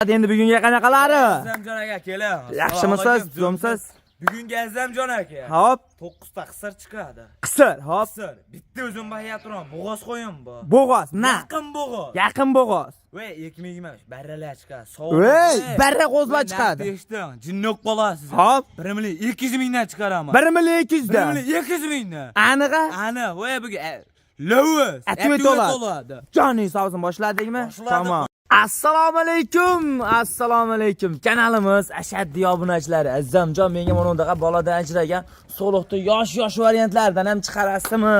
Endi bugunga qanaqalari? Azamjon aka keling. Yaxshimisiz? Zo'msiz? Bugungi Azamjon aka. Hop. 9 ta qisir chiqadi. Qisir, hop. Qisir. Bitta o'zim bahya turam. Bo'g'oz qo'yim bu. Bo'g'oz, na. Yaqin bo'g'oz. Yaqin bo'g'oz. Voy 2025 barralar chiqadi. Sovuq. Voy, barra qo'zlar chiqadi. Eshitdim. Jinnoq qolasiz. Hop. 1 million 200 mingdan chiqaraman. 1 million 200 1 dan. million 200 mingdan. Aniqa? Ana, voy bugun Lovis. Atvet oladi. Joning savsin boshladikmi? Tamom. Assalomu alaykum. Assalomu alaykum. Kanalimiz ashaddiy obunachilari. Azamjon menga mana bundaqa boladan ajragan soliqni yosh variantlardan ham chiqarasizmi?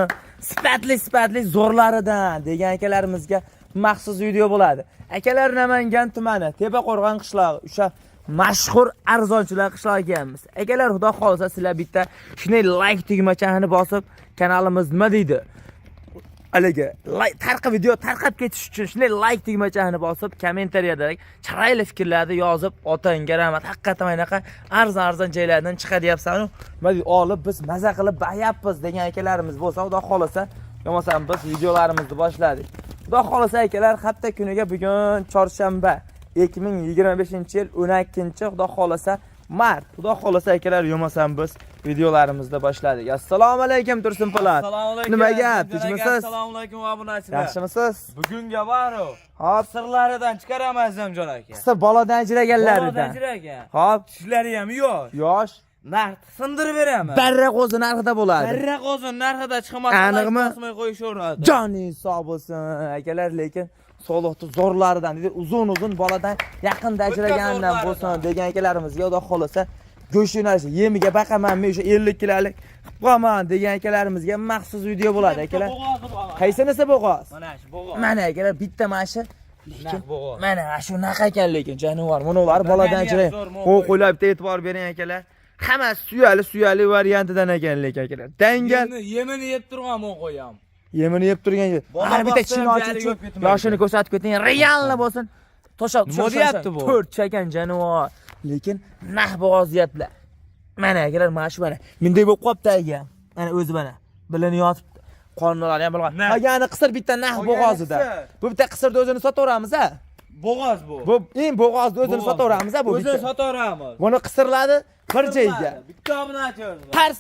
Sifatli zo'rlaridan degan akalarimizga maxsus video bo'ladi. Akalar Namangan tumani, Tepaqo'rg'on qishlog'i, o'sha mashhur arzonchilar qishlog'iga kelamiz. Akalar, xudo xolisa sizlar bitta shunday like tugmachani bosib, kanalimiz nima deydi? Aliga video tarqab ketish uchun shunday like tugmachani bosib, kommentariyada chiroyli fikrlarni yozib, otangga rahmat. Haqiqatan anaqa arzon joylardan chiqaryapsan-ku. Nima olib biz maza qilib bayapmiz degan akalarimiz bo'lsa, xudo xolisa, yo'qmasam biz videolarimizni boshladik. Xudo xolisa akalar, hafta kuniga bugun chorshanba 2025-yil 12-chi, xudo xolisa mart. Xudo xolisa akalar, yo'qmasam biz videolarimizni boshladik. Assalomu alaykum Tursun Po'lat. Assalomu alaykum. Nima gap? Tinchmisiz? Assalomu alaykum obunachilar. Yaxshimisiz? Bugunga baro. Hop, Sirlaridan chiqaraman Azamjon aka. qisir boladan ajraganlaridan. Boladan ajragan. Hop, Tishlari ham yo'q. yosh. Narx sindirib beraman. Barra qo'zi narxida bo'ladi. Barra qo'zi narxida chiqmasa, Aniqmi? Qasmay qo'yishaveradi. Joning sog' bo'lsin akalar, lekin soliqni zo'rlaridan deydi, uzun boladan yaqinda ajragandan bo'lsin degan akalarimizga xudo xolisa go'sht yo'nalishi yemiga baqaman, men o'sha 50 kilolik qilib qo'yaman degan akalarimizga maxsus video bo'ladi akalar. Qaysinisi bo'g'oz? Mana shu bo'g'oz. Mana akalar, bitta mashi. Lekin bo'g'oz. Mana shunaqa ekan, lekin jonivor. Mana ular boladan ajray. Qo'ylar bitta e'tibor bering akalar. Hammasi suyali variantidan ekan, lekin akalar. Dangal Yemini yeb turgan men qo'yam. yemini yeb turgan. Har bitta chinochi yoshini ko'rsatib keting, realni bo'lsin. To'shab Nima deyapti bu? 4 chakan jonivor. Lekin nah bo'g'oz deyaptilar. Mana akalar, mana shu mana. Menday bo'lib qopti aka. Mana o'zi mana. Bilini yotibdi. Qonunlar ham bilgan. Qolgani qisir bitta nah bo'g'ozida. Bu bitta qisirni o'zini sotaveramiz a? Bo'g'oz bu. Bu eng bo'g'ozni o'zini sotaveramiz a bu bitta. O'zini sotaveramiz. Buni qisirladi bir joyga. Bitta obunachiz.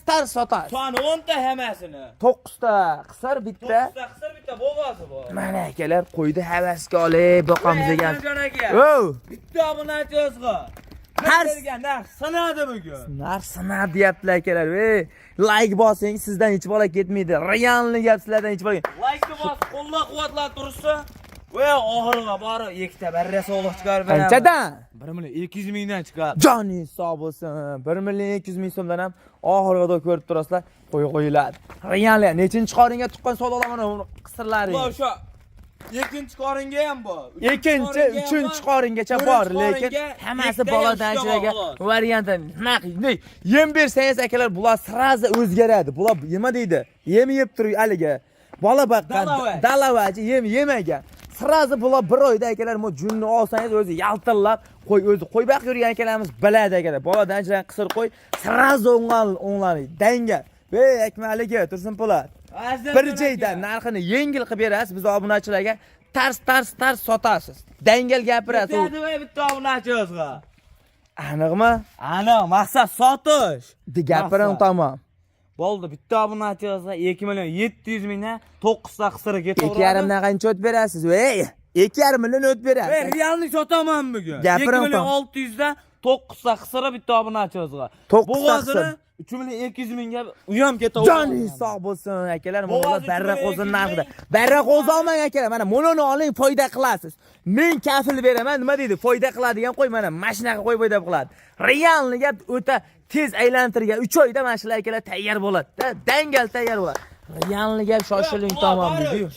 Tars sotadi. Soni 10 ta hammasini. 9 ta qisir bitta. 9 ta qisir bitta bo'g'ozi bu. Mana akalar, qo'ydi havasga olib boqamiz degan. O, bitta obunachizga. Narx sinadi bugun. Narx sinadi deyaptilar akalar. Like bosing, sizdan hech bola ketmaydi. Realni gap sizlardan hech bola. Like bos, qo'llab-quvvatlab tursa, voy oxiriga bori ikkita barra soliq chiqarib beraman. Qanchadan? 1 million 200 mingdan chiqadi. Joning sog' bo'lsin. 1 million 200 ming so'mdan ham oxiriga ko'rib turasizlar, qo'yiladi. Realni nechinchi qoringa tuqqan soliqlar mana qisirlaring. Bu o'sha ikkinchi qoringa ham bor. Ikkinchi, uchinchi qoringacha bor, lekin hammasi boladan ajragan variantda. Yem bersangiz akalar, bular sirazi o'zgaradi. Bular nima deydi? Yem yeb turib aliga bola baqqan dalavachi yem yemagan. Sirazi bular bir oyda akalar, mo junni olsangiz o'zi yaltillab, o'zi qo'y baq yurgan akalarimiz biladi akalar. Boladan ajragan qisir qo'y sirazi o'nglanadi. Dangal. Akmaliga Tursun Po'lat. Bir joyda narxini yengil qilib berasiz, biz obunachilarga tars sotasiz. Dangal gapirasiz. Bitta obunachizga. Aniqmi? Aniq, maqsad sotish. Gapiring tamom. Bo'ldi, bitta obunachizga 2 million 700 mingdan 9 ta qisiri ketaveradi. 2,5 dan qancha o't berasiz? 2,5 million o't berasiz. Realni sotaman bugun. 2 million 600 dan 9 ta qisiri bitta obunachizga. Bo'g'ozini 3 million 200 mingga uyam ketaveradi. Joning sog' bo'lsin akalar, mana barra qo'zini narxida. Barra qo'zi olmang akalar, mana bunini oling, foyda qilasiz. Men kafil beraman, nima deydi? Foyda qiladigan qo'y, mana mashinaga qo'y foyda qiladi. Realni gap o'ta tez aylantirgan 3 oyda mashinalar akalar tayyor bo'ladi-da. Dangal tayyor bo'ladi. Realni gap shoshiling tamom deydi-yu.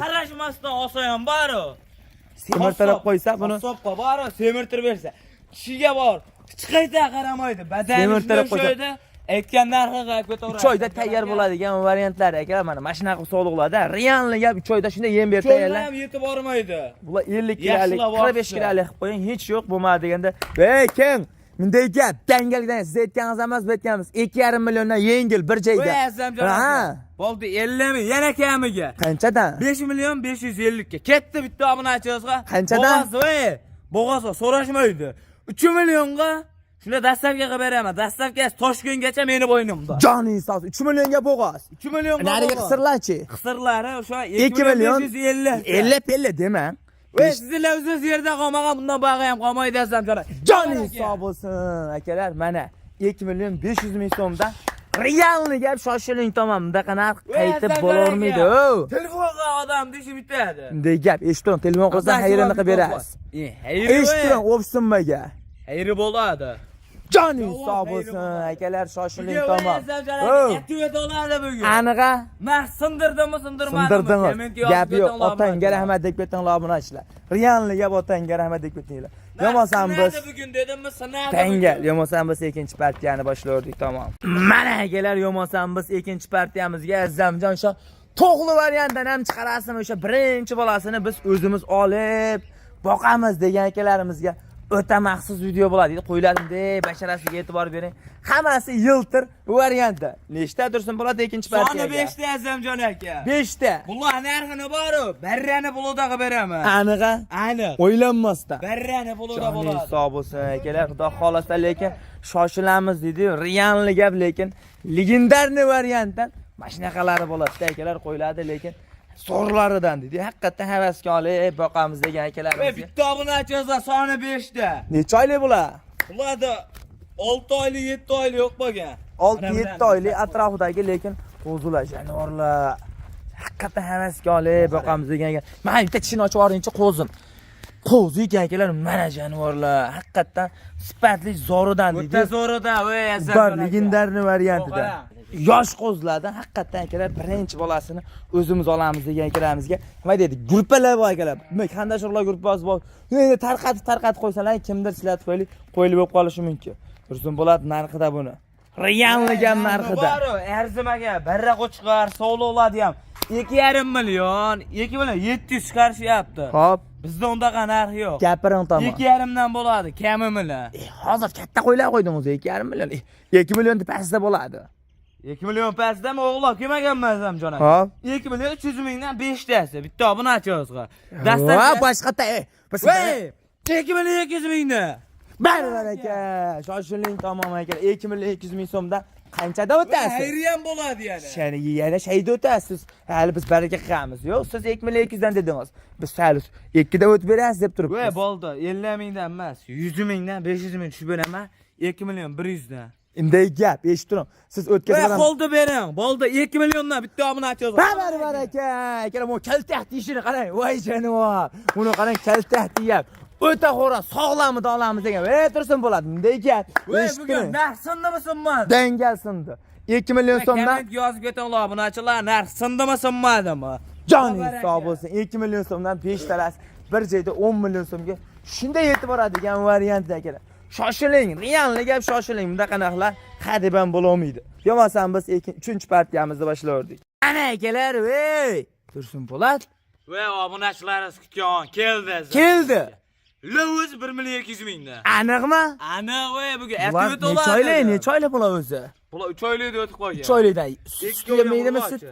Qarashmasdan olsa ham bari. Semirtirib qo'ysa buni. Hisobga bari, semirtirib bersa. Kishiga bor. Hech qayta qaramaydi. Semirtirib qo'ysa. Aytgan narxiga ko'taveradi. 3 oyda tayyor bo'ladigan variantlar akalar, mana mashina qilib soliqlarda. Realni gap 3 oyda shunday yem berib tayyorlar. ham yetib bormaydi. Bular 50 kilolik, 45 kilolik qilib qo'ying, hech yo'q bo'lmadi deganda. Kim? Bunday gap dangaldan siz aytganingiz emas, biz aytganimiz 2,5 milliondan yengil bir joyda. Ha. Bo'ldi 50 ming, yana kamiga. Qanchadan? 5 million 550 ga. Ketdi bitta obunachizga. Qanchadan? Bo'g'asa so'rashmaydi. 3 millionga shunda dastlabkiga beraman. Dastlabki Toshkentgacha meni bo'ynimda. Joning sog' 3 millionga bo'g'oz. 3 millionga. Nariga qisirlarchi? Qisirlari o'sha 2 million 250. 50 pella dema. Voy, sizlar o'zingiz yerda qolmagan bundan bag'i ham qolmaydi desam jana. Joning sog' bo'lsin akalar. Mana 2 million 500 ming so'mdan realni gap shoshiling tamom. Bunaqa narx qaytib bo'lavermaydi. Telefonga odam deshi bitadi. Bunday gap eshitdim. Telefon qilsam hayrini qilib berasiz. Eshitdim, o'psinmaga. Hayri bo'ladi. Joning sog' bo'lsin akalar, shoshiling tamom. Aniqa Men sindirdimmi, sindirmadimmi? sindirdingiz. Gap yo'q. Otangga rahmat deb ketinglar obunachilar. Realni gap otangga rahmat deb ketinglar. Yo'qmasam biz bugun dedimmi, sinadi. Tangal, yo'qmasam biz ikkinchi partiyani boshladik, tamom. Mana akalar, yo'qmasam biz ikkinchi partiyamizga Azzamjon shu to'g'li variantdan ham chiqarasizmi? O'sha birinchi bolasini biz o'zimiz olib boqamiz degan akalarimizga o'ta maxsus video bo'ladi. Qo'yladim deb basharasiga e'tibor bering. Hammasi yiltir variantda. Nechta tursin bo'ladi ikkinchi partiyaga? Soni 5 ta Azzamjon aka. 5 ta. Bular narxini boru, barrani pulida beraman. Aniqa? Aniq. O'ylanmasdan. Barrani pulida bo'ladi. Sog' bo'lsin akalar, xudo xolasa, lekin shoshilamiz dedi-yu. Realni gap, lekin legendarniy variantdan mashinaqalari bo'ladi akalar, qo'yiladi, lekin so'rlaridan dedi. Haqiqatan havasga olib boqamiz degan akalarimiz. Bitta obunachilar soni 5 ta. Necha oylik bular? Ularda 6 oylik, 7 oylik yo'q bo'lgan. 6-7 oylik atrofidagi, lekin qo'zilar, jonivorlar. Haqiqatan havasga olib boqamiz degan ekan. Mana bitta tishini ochib yuboringchi, qo'zim. Qo'zi ekan akalar, mana jonivorlar. Haqiqatan sifatli zoridan dedi. O'ta zoridan, voy Azzamjon aka. Legendarniy variantida. Yosh qo'zlardan haqiqatan akalar birinchi bolasini o'zimiz olamiz degan akalarimizga nima deydi? Gruppalar bor akalar. Qanday shug'ullar gruppasi bor. Endi tarqatib qo'ysalar, kimdir sizlar tufayli qo'yilib bo'lib qolishi mumkin. Tursin bo'ladi narxida buni. Realni gam narxida. Bor, arzimaga barra qo'chqar, sovliqlarni ham 2,5 million, 2 million 700 chiqarishyapti. Xo'p, bizda undaqa narx yo'q. gapiring tamom. 2,5 dan bo'ladi, kami bilan. Hozir katta qo'ylar qo'ydim o'zi 2,5 million. 2 million deb pastda bo'ladi. 2 million pastdami o'g'loq kelmaganman Azzamjon aka. Hop. 2 million 300 mingdan 5 tasi. Bitta obunachimizga. Va boshqata. Voy, 2 million 200 mingdan. Barvar aka, shoshiling tamom aka. 2 million 200 ming so'mdan qanchada o'tasiz? Xayriyam bo'ladi yana. Yana shayda o'tasiz. Hali biz baraka qilamiz. Yo'q, siz 2 million 200 dan dedingiz. Biz hali 2 da o'tib berasiz deb turibmiz. Voy, bo'ldi. 50 mingdan emas, 100 mingdan 500 ming tushib beraman. 2 million 100 dan. Imday gap, eshitdim. Siz o'tkazgan. Voy, qo'lda bering. Bo'ldi, 2 milliondan bitta obunachimiz. Barvar aka. Akalar, bu kaltax tishini qarang. Voy jonivor. Buni qarang, kaltax deyap. O'ta xo'ra, sog'lamida olamiz degan. Tursin bo'ladi. Bunday gap. Voy, bugun narx sindimi, sinmadi? Dangal sindi. 2 million so'mdan yozib ketinglar obunachilar, narx sindimi, sinmadimi? Joning sog' bo'lsin. 2 million so'mdan 5 talasi bir joyda 10 million so'mga shunday yetib boradigan variant akalar. Shoshiling, realni gap shoshiling. Bunday narxlar hadeb ham bo'lmaydi. Yo'qmasam biz 3-chi partiyamizni boshladik. Ana akalar, voy! Tursin Po'lat. Voy, obunachilaringiz kutgan, keldi. Keldi. Lo'z 1 million 200 mingdan. Aniqmi? Aniq, voy, bugun ertaga to'ladi. Necha oylik bular o'zi? Bular 3 oylikda o'tib qolgan. 3 oylikdan. Sut yemeydimi sut?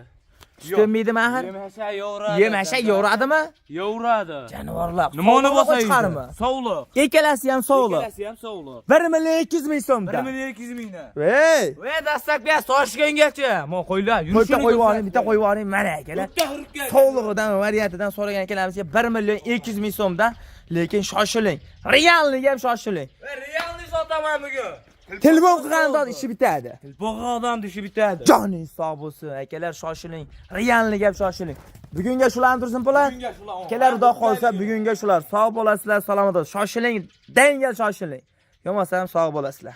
Sut yemeydimi axir? Yemasa yo'radi. Yemasa yo'radimi? Yo'radi. Jonivorlar. Nimani bo'lsa chiqarmi? Sovliq. Ikkalasi ham sovliq. Ikkalasi ham sovliq. 1 million 200 ming so'mdan. 1 million 200 mingdan. Voy! Voy, dastlabki Toshkentgacha. Men qo'ylar, Bitta qo'yib yuboring, bitta qo'yib yuboring. Mana akalar. Bitta hurkka. Sovlig'idan, variantidan so'ragan akalarimizga 1 million 200 ming so'mdan, lekin shoshiling. Realni ham shoshiling. Voy, realni sotaman bugun. Telefon qilganda ishi bitadi. Bo'g'a odam ishi bitadi. Joning sog' bo'lsin, akalar shoshiling. Realni gap shoshiling. Bugunga shularni tursin Po'lat. Bugunga shular. Kelar xudo qolsa bugunga shular. Sog' bo'lasizlar, salomat bo'lasizlar. Shoshiling, dangal shoshiling. Yo'qmasam sog' bo'lasizlar.